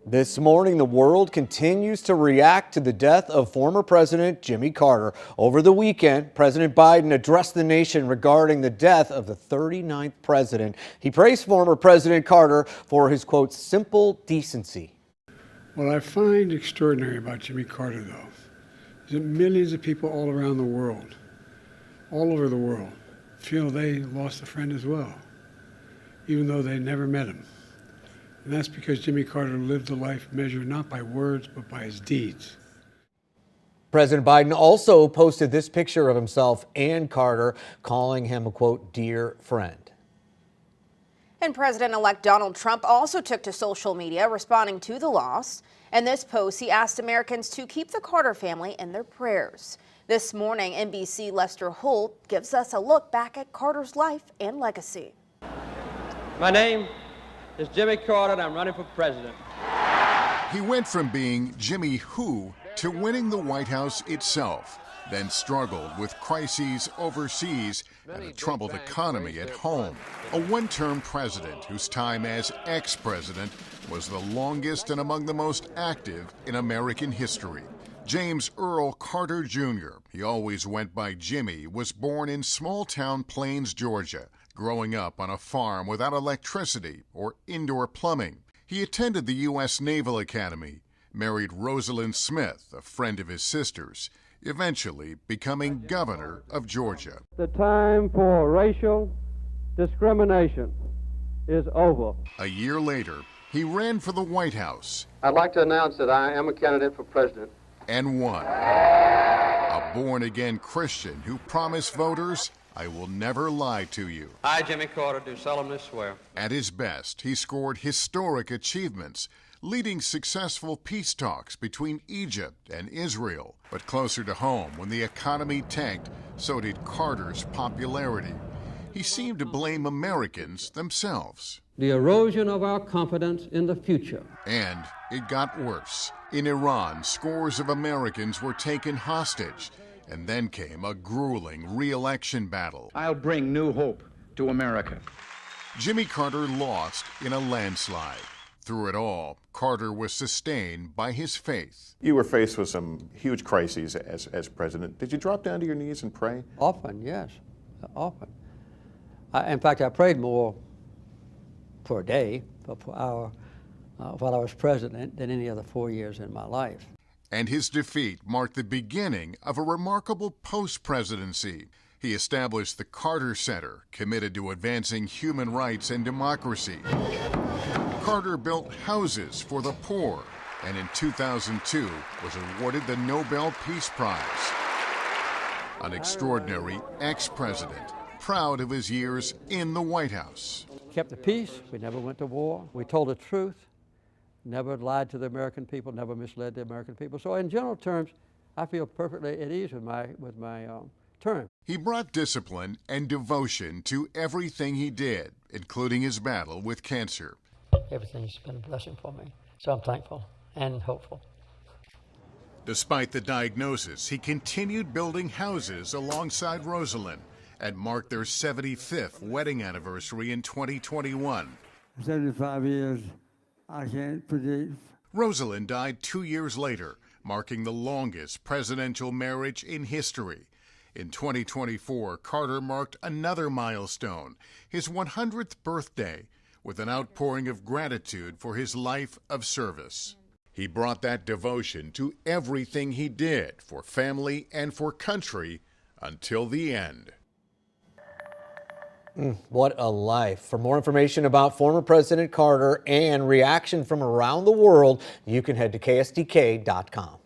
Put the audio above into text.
This morning, the world continues to react to the death of former President Jimmy Carter. Over the weekend, President Biden addressed the nation regarding the death of the 39th president. He praised former President Carter for his, quote, simple decency. What I find extraordinary about Jimmy Carter, though, is that millions of people all around the world, all over the world, feel they lost a friend as well, even though they never met him. And that's because Jimmy Carter lived a life measured not by words, but by his deeds. President Biden also posted this picture of himself and Carter, calling him a, quote, dear friend. And President-elect Donald Trump also took to social media responding to the loss. In this post, he asked Americans to keep the Carter family in their prayers. This morning, NBC Lester Holt gives us a look back at Carter's life and legacy. My name is Jimmy Carter, and I'm running for president. He went from being Jimmy Who to winning the White House itself, then struggled with crises overseas and a troubled economy at home. A one-term president whose time as ex-president was the longest and among the most active in American history. James Earl Carter Jr., he always went by Jimmy, was born in small-town Plains, Georgia, growing up on a farm without electricity or indoor plumbing. He attended the U.S. Naval Academy, married Rosalind Smith, a friend of his sister's, eventually becoming governor of Georgia. The time for racial discrimination is over. A year later, he ran for the White House. I'd like to announce that I am a candidate for president. And won. A born-again Christian who promised voters, I will never lie to you. I, Jimmy Carter, do solemnly swear. At his best, he scored historic achievements, leading successful peace talks between Egypt and Israel. But closer to home, when the economy tanked, so did Carter's popularity. He seemed to blame Americans themselves. The erosion of our confidence in the future. And it got worse. In Iran, scores of Americans were taken hostage. And then came a grueling re-election battle. I'll bring new hope to America. Jimmy Carter lost in a landslide. Through it all, Carter was sustained by his faith. You were faced with some huge crises as president. Did you drop down to your knees and pray? Often, yes, often. In fact, I prayed more per day, per hour, while I was president than any other 4 years in my life. And his defeat marked the beginning of a remarkable post-presidency. He established the Carter Center, committed to advancing human rights and democracy. Carter built houses for the poor, and in 2002 was awarded the Nobel Peace Prize. An extraordinary ex-president, proud of his years in the White House. Kept the peace. We never went to war. We told the truth. Never lied to the American people, never misled the American people. So in general terms, I feel perfectly at ease with my term. He brought discipline and devotion to everything he did, including his battle with cancer. Everything's been a blessing for me, so I'm thankful and hopeful. Despite the diagnosis, he continued building houses alongside Rosalind and marked their 75th wedding anniversary in 2021. 75 years. I can't predict. Rosalind died 2 years later, marking the longest presidential marriage in history. In 2024, Carter marked another milestone, his 100th birthday, with an outpouring of gratitude for his life of service. He brought that devotion to everything he did for family and for country until the end. What a life. For more information about former President Carter and reaction from around the world, you can head to ksdk.com.